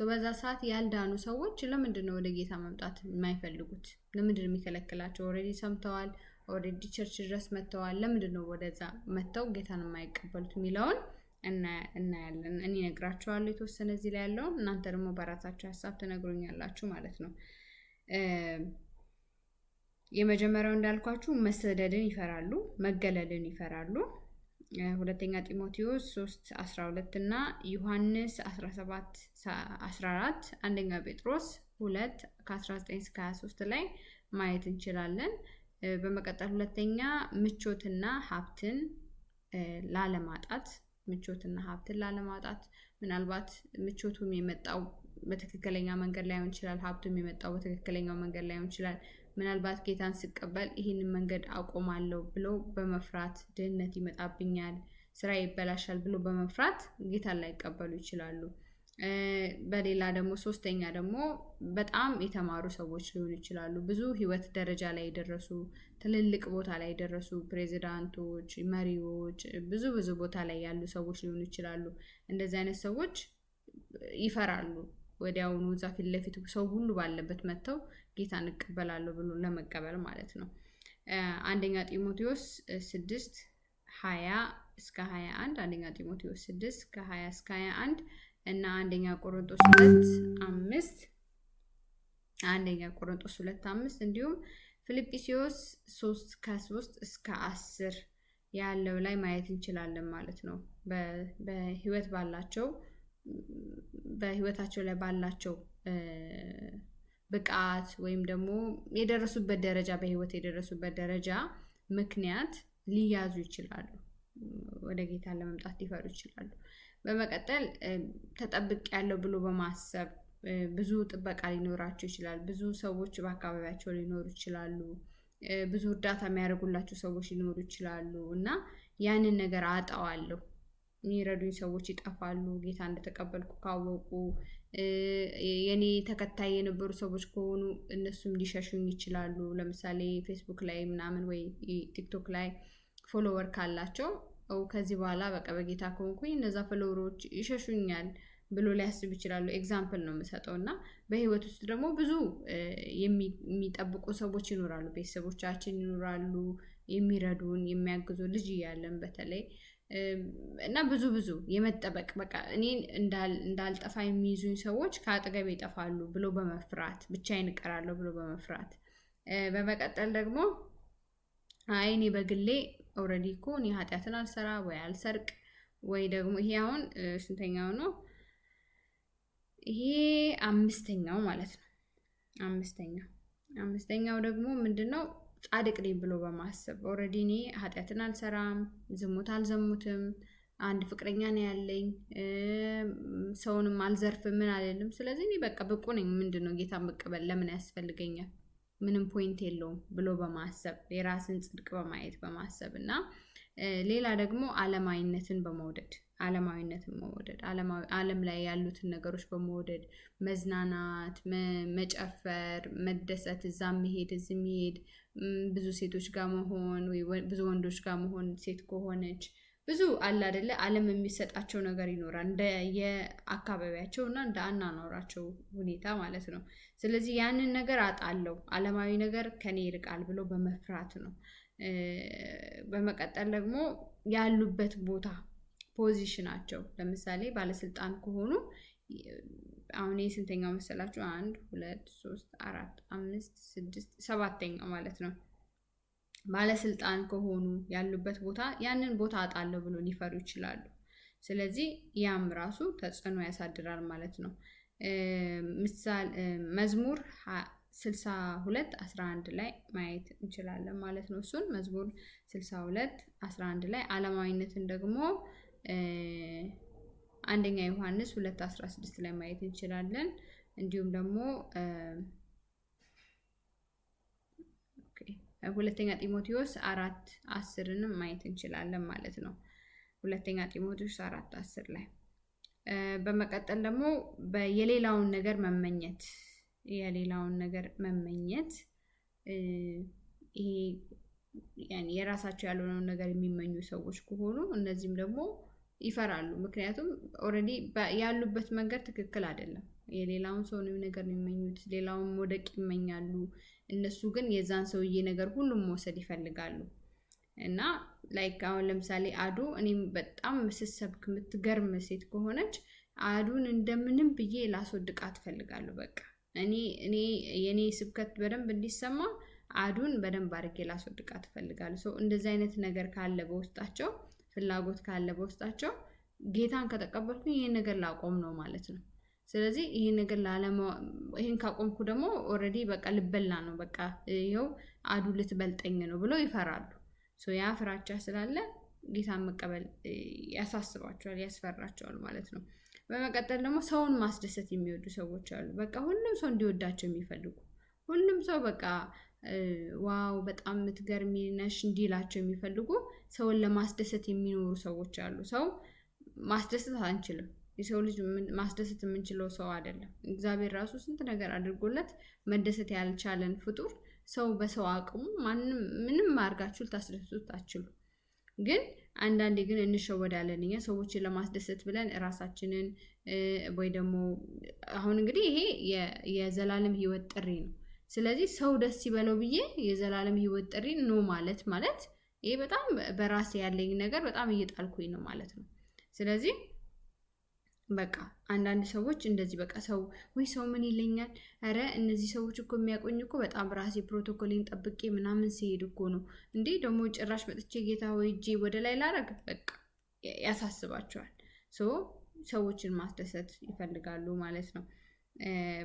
በዛ ሰዓት ያልዳኑ ሰዎች ለምንድን ነው ወደ ጌታ መምጣት የማይፈልጉት? ለምንድን ነው የሚከለክላቸው? ኦልሬዲ ሰምተዋል፣ ኦልሬዲ ቸርች ድረስ መጥተዋል። ለምንድን ነው ወደዛ መጥተው ጌታን የማይቀበሉት የሚለውን እናያለን። እኔ እነግራችኋለሁ የተወሰነ እዚህ ላይ ያለውን፣ እናንተ ደግሞ በራሳችሁ ሀሳብ ትነግሩኛላችሁ ማለት ነው። የመጀመሪያው እንዳልኳችሁ መሰደድን ይፈራሉ፣ መገለልን ይፈራሉ። ሁለተኛ ጢሞቴዎስ 3:12 እና ዮሐንስ 17:14 አንደኛ ጴጥሮስ 2:19-23 ላይ ማየት እንችላለን። በመቀጠል ሁለተኛ ምቾትና ሀብትን ላለማጣት ምቾትና ሀብትን ላለማጣት ምናልባት ምቾቱም የመጣው በትክክለኛ መንገድ ላይሆን ይችላል። ሀብቱም የመጣው በትክክለኛው መንገድ ላይሆን ይችላል። ምናልባት ጌታን ስቀበል ይህንን መንገድ አቆማለሁ ብሎ በመፍራት ድህነት ይመጣብኛል፣ ስራ ይበላሻል ብሎ በመፍራት ጌታን ላይቀበሉ ይችላሉ። በሌላ ደግሞ ሶስተኛ ደግሞ በጣም የተማሩ ሰዎች ሊሆኑ ይችላሉ። ብዙ ህይወት ደረጃ ላይ የደረሱ ትልልቅ ቦታ ላይ የደረሱ ፕሬዚዳንቶች፣ መሪዎች፣ ብዙ ቦታ ላይ ያሉ ሰዎች ሊሆኑ ይችላሉ። እንደዚህ አይነት ሰዎች ይፈራሉ። ወዲያውኑ እዛ ፊት ለፊት ሰው ሁሉ ባለበት መጥተው ጌታን እቀበላለሁ ብሎ ለመቀበል ማለት ነው። አንደኛ ጢሞቴዎስ 6:20-21 አንደኛ ጢሞቴዎስ 6:20-21 እና አንደኛ ቆሮንቶስ 2:5 አንደኛ ቆሮንቶስ 2:5 እንዲሁም ፊልጵስዩስ 3:3-10 ያለው ላይ ማየት እንችላለን ማለት ነው። በህይወታቸው ላይ ባላቸው ብቃት ወይም ደግሞ የደረሱበት ደረጃ በህይወት የደረሱበት ደረጃ ምክንያት ሊያዙ ይችላሉ። ወደ ጌታ ለመምጣት ሊፈሩ ይችላሉ። በመቀጠል ተጠብቅ ያለው ብሎ በማሰብ ብዙ ጥበቃ ሊኖራቸው ይችላል። ብዙ ሰዎች በአካባቢያቸው ሊኖሩ ይችላሉ። ብዙ እርዳታ የሚያደርጉላቸው ሰዎች ሊኖሩ ይችላሉ እና ያንን ነገር አጣዋለሁ፣ የሚረዱኝ ሰዎች ይጠፋሉ። ጌታ እንደተቀበልኩ ካወቁ የኔ ተከታይ የነበሩ ሰዎች ከሆኑ እነሱም ሊሸሹኝ ይችላሉ። ለምሳሌ ፌስቡክ ላይ ምናምን ወይ ቲክቶክ ላይ ፎሎወር ካላቸው ከዚህ በኋላ በቃ በጌታ ከሆንኩኝ እነዛ ፎሎወሮች ይሸሹኛል ብሎ ሊያስብ ይችላሉ። ኤግዛምፕል ነው የምሰጠው። እና በህይወት ውስጥ ደግሞ ብዙ የሚጠብቁ ሰዎች ይኖራሉ። ቤተሰቦቻችን ይኖራሉ፣ የሚረዱን የሚያግዙ ልጅ እያለን በተለይ እና ብዙ የመጠበቅ በቃ እኔን እንዳልጠፋ የሚይዙኝ ሰዎች ከአጠገቤ ይጠፋሉ ብሎ በመፍራት ብቻዬን እቀራለሁ ብሎ በመፍራት በመቀጠል ደግሞ አይ እኔ በግሌ ኦልሬዲ እኮ እኔ ኃጢአትን አልሰራ ወይ አልሰርቅ ወይ ደግሞ ይሄ አሁን ስንተኛው ነው? ይሄ አምስተኛው ማለት ነው። አምስተኛው ደግሞ ምንድነው? ጻድቅ ነኝ ብሎ በማሰብ ኦልሬዲ እኔ ኃጢአትን አልሰራም፣ ዝሙት አልዘሙትም፣ አንድ ፍቅረኛ ነው ያለኝ፣ ሰውንም አልዘርፍም፣ ምን አይደለም። ስለዚህ እኔ በቃ ብቁ ነኝ። ምንድነው ጌታን መቀበል ለምን ያስፈልገኛል? ምንም ፖይንት የለውም ብሎ በማሰብ የራስን ጽድቅ በማየት በማሰብ እና ሌላ ደግሞ ዓለማዊነትን መውደድ ዓለም ላይ ያሉትን ነገሮች በመውደድ መዝናናት፣ መጨፈር፣ መደሰት፣ እዛም መሄድ እዚህ መሄድ፣ ብዙ ሴቶች ጋር መሆን ወይ ብዙ ወንዶች ጋር መሆን፣ ሴት ከሆነች ብዙ አለ አይደለ? ዓለም የሚሰጣቸው ነገር ይኖራል እንደ የአካባቢያቸው እና እንደ አኗኗራቸው ሁኔታ ማለት ነው። ስለዚህ ያንን ነገር አጣለው፣ ዓለማዊ ነገር ከኔ ይርቃል ብሎ በመፍራት ነው። በመቀጠል ደግሞ ያሉበት ቦታ ፖዚሽናቸው፣ ለምሳሌ ባለስልጣን ከሆኑ አሁን ስንተኛው መሰላችሁ? 1 2 3 4 5 6 7ኛው ማለት ነው። ባለስልጣን ከሆኑ ያሉበት ቦታ ያንን ቦታ አጣለው ብሎ ሊፈሩ ይችላሉ። ስለዚህ ያም ራሱ ተጽዕኖ ያሳድራል ማለት ነው። መዝሙር 62:11 ላይ ማየት እንችላለን ማለት ነው። እሱን መዝሙር 62:11 ላይ ዓለማዊነትን ደግሞ አንደኛ ዮሐንስ 2:16 ላይ ማየት እንችላለን። እንዲሁም ደግሞ ሁለተኛ ጢሞቴዎስ 4:10ንም ማየት እንችላለን ማለት ነው። ሁለተኛ ጢሞቴዎስ 4:10 ላይ በመቀጠል ደግሞ የሌላውን ነገር መመኘት ይሄ የራሳቸው ያልሆነውን ነገር የሚመኙ ሰዎች ከሆኑ እነዚህም ደግሞ ይፈራሉ። ምክንያቱም ኦልሬዲ ያሉበት መንገድ ትክክል አይደለም። የሌላውን ሰው ነገር የሚመኙት፣ ሌላውን መውደቅ ይመኛሉ። እነሱ ግን የዛን ሰውዬ ነገር ሁሉም መውሰድ ይፈልጋሉ። እና ላይክ አሁን ለምሳሌ አዱ እኔም በጣም ስሰብክ የምትገርም ሴት ከሆነች አዱን እንደምንም ብዬ ላስወድቃት እፈልጋለሁ። በቃ እኔ የኔ ስብከት በደንብ እንዲሰማ አዱን በደንብ አድርጌ ላስወድቃት እፈልጋለሁ። ሰው እንደዚህ አይነት ነገር ካለ በውስጣቸው፣ ፍላጎት ካለ በውስጣቸው ጌታን ከተቀበልኩኝ ይሄን ነገር ላቆም ነው ማለት ነው። ስለዚህ ይሄን ካቆምኩ ደግሞ ኦልሬዲ በቃ ልበላ ነው፣ በቃ ይኸው አዱ ልትበልጠኝ ነው ብለው ይፈራሉ። ያ ፍራቻ ስላለ ጌታን መቀበል ያሳስባቸዋል፣ ያስፈራቸዋል ማለት ነው። በመቀጠል ደግሞ ሰውን ማስደሰት የሚወዱ ሰዎች አሉ። በቃ ሁሉም ሰው እንዲወዳቸው የሚፈልጉ፣ ሁሉም ሰው በቃ ዋው በጣም የምትገርሚ ነሽ እንዲላቸው የሚፈልጉ፣ ሰውን ለማስደሰት የሚኖሩ ሰዎች አሉ። ሰው ማስደሰት አንችልም። የሰው ልጅ ማስደሰት የምንችለው ሰው አይደለም። እግዚአብሔር ራሱ ስንት ነገር አድርጎለት መደሰት ያልቻለን ፍጡር ሰው በሰው አቅሙ ምንም አድርጋችሁ ልታስደስቱት አትችሉ። ግን አንዳንዴ ግን እንሸወዳለን እኛ ሰዎችን ለማስደሰት ብለን ራሳችንን ወይ ደግሞ አሁን እንግዲህ ይሄ የዘላለም ህይወት ጥሪ ነው። ስለዚህ ሰው ደስ ይበለው ብዬ የዘላለም ህይወት ጥሪ ነው ማለት ይሄ በጣም በራሴ ያለኝ ነገር በጣም እየጣልኩኝ ነው ማለት ነው። ስለዚህ በቃ አንዳንድ ሰዎች እንደዚህ በቃ ሰው ምን ይለኛል፣ አረ እነዚህ ሰዎች እኮ የሚያቆኝ እኮ በጣም ራሴ ፕሮቶኮልን ጠብቄ ምናምን ሲሄድ እኮ ነው እንዴ ደግሞ ጭራሽ መጥቼ ጌታ ወይ እጄ ወደ ላይ ላረግ፣ በቃ ያሳስባቸዋል። ሰዎችን ማስደሰት ይፈልጋሉ ማለት ነው።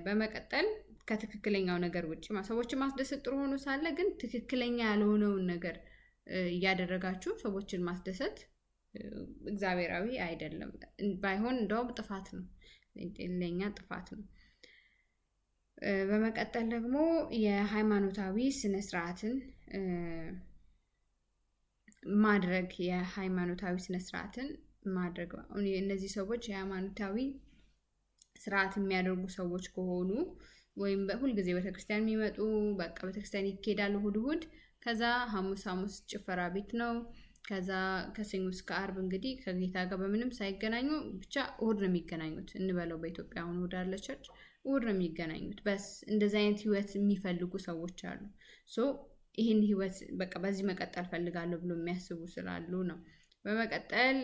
በመቀጠል ከትክክለኛው ነገር ውጪ ሰዎችን ማስደሰት ጥሩ ሆኖ ሳለ ግን ትክክለኛ ያልሆነውን ነገር እያደረጋችሁ ሰዎችን ማስደሰት እግዚአብሔራዊ አይደለም። ባይሆን እንደውም ጥፋት ነው፣ ለኛ ጥፋት ነው። በመቀጠል ደግሞ የሃይማኖታዊ ስነ ስርዓትን ማድረግ እነዚህ ሰዎች የሃይማኖታዊ ስርዓት የሚያደርጉ ሰዎች ከሆኑ ወይም ሁልጊዜ ቤተክርስቲያን የሚመጡ በቃ ቤተክርስቲያን ይኬዳሉ እሑድ፣ ከዛ ሐሙስ ጭፈራ ቤት ነው፣ ከዛ ከሰኞ እስከ ዓርብ እንግዲህ ከጌታ ጋር በምንም ሳይገናኙ ብቻ እሑድ ነው የሚገናኙት እንበለው። በኢትዮጵያ አሁን እሑድ አለ ቸርች፣ እሑድ ነው የሚገናኙት። በስ እንደዚህ አይነት ህይወት የሚፈልጉ ሰዎች አሉ። ይህን ህይወት በቃ በዚህ መቀጠል ፈልጋለሁ ብሎ የሚያስቡ ስላሉ ነው። በመቀጠል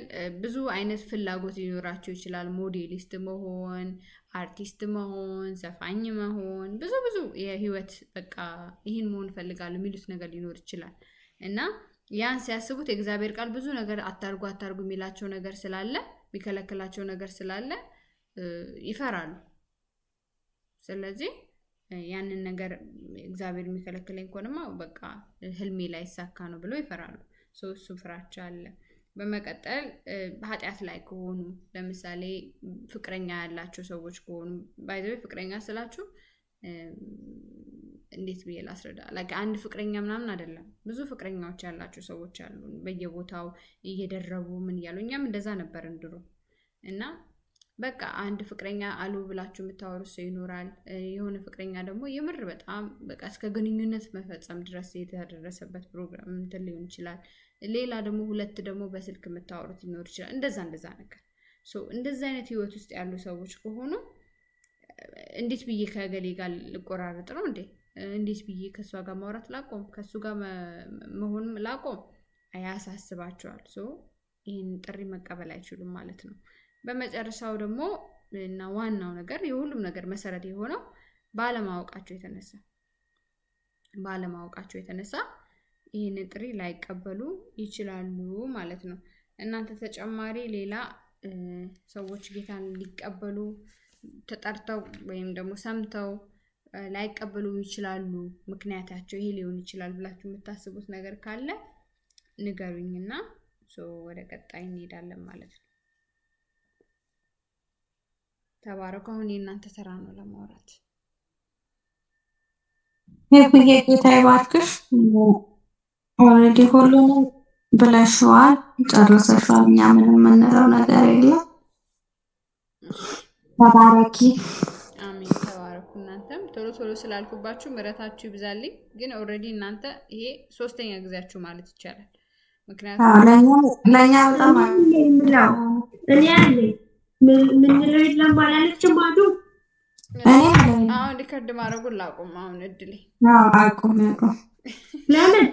ብዙ አይነት ፍላጎት ሊኖራቸው ይችላል። ሞዴሊስት መሆን፣ አርቲስት መሆን፣ ዘፋኝ መሆን፣ ብዙ የህይወት በቃ ይህን መሆን ፈልጋለሁ የሚሉት ነገር ሊኖር ይችላል እና ያን ሲያስቡት የእግዚአብሔር ቃል ብዙ ነገር አታርጉ የሚላቸው ነገር ስላለ፣ የሚከለክላቸው ነገር ስላለ ይፈራሉ። ስለዚህ ያንን ነገር እግዚአብሔር የሚከለክለኝ ከሆነማ በቃ ህልሜ ላይ ይሳካ ነው ብለው ይፈራሉ። እሱ ፍራቻ አለ። በመቀጠል ኃጢአት ላይ ከሆኑ ለምሳሌ ፍቅረኛ ያላቸው ሰዎች ከሆኑ ባይዘው ፍቅረኛ ስላችሁ እንዴት ብዬ ላስረዳ? አንድ ፍቅረኛ ምናምን አይደለም። ብዙ ፍቅረኛዎች ያላቸው ሰዎች አሉ በየቦታው እየደረቡ ምን እያሉ። እኛም እንደዛ ነበር እንድሮ እና በቃ አንድ ፍቅረኛ አሉ ብላችሁ የምታወሩት ሰው ይኖራል። የሆነ ፍቅረኛ ደግሞ የምር በጣም በቃ እስከ ግንኙነት መፈጸም ድረስ የተደረሰበት ፕሮግራም እንትን ሊሆን ይችላል። ሌላ ደግሞ ሁለት ደግሞ በስልክ የምታወሩት ሊኖር ይችላል። እንደዛ ነገር እንደዛ አይነት ህይወት ውስጥ ያሉ ሰዎች ከሆኑ እንዴት ብዬ ከገሌ ጋር ልቆራረጥ ነው እንዴ? እንዴት ብዬ ከሷ ጋር ማውራት ላቆም፣ ከሱ ጋር መሆን ላቆም? ያሳስባቸዋል። ይህን ጥሪ መቀበል አይችሉም ማለት ነው። በመጨረሻው ደግሞ እና ዋናው ነገር የሁሉም ነገር መሰረት የሆነው ባለማወቃቸው የተነሳ ይህንን ጥሪ ላይቀበሉ ይችላሉ ማለት ነው። እናንተ ተጨማሪ ሌላ ሰዎች ጌታን ሊቀበሉ ተጠርተው ወይም ደግሞ ሰምተው ላይቀበሉ ይችላሉ፣ ምክንያታቸው ይሄ ሊሆን ይችላል ብላችሁ የምታስቡት ነገር ካለ ንገሩኝና ወደ ቀጣይ እንሄዳለን ማለት ነው። ተባረኩ። አሁን የእናንተ ተራ ነው ለማውራት። የብዬ ጌታ ይባርክሽ። ኦልሬዲ ሁሉንም ብለሽዋል፣ ጨርሰሻል። እኛ ምንም የምንለው ነገር የለም። ተባረኪ። አሜን። ተባረኩ። እናንተም ቶሎ ስላልኩባችሁ ምሕረታችሁ ይብዛልኝ። ግን ኦልሬዲ እናንተ ይሄ ሶስተኛ ጊዜያችሁ ማለት ይቻላል። ምክንያቱም ለኛ በጣም እኔ አለኝ ምን ነው የለም ባላለችም አሉ። አሁን ሪከርድ ማድረጉን ላቁም። አሁን እድሌ አቁም። ለምን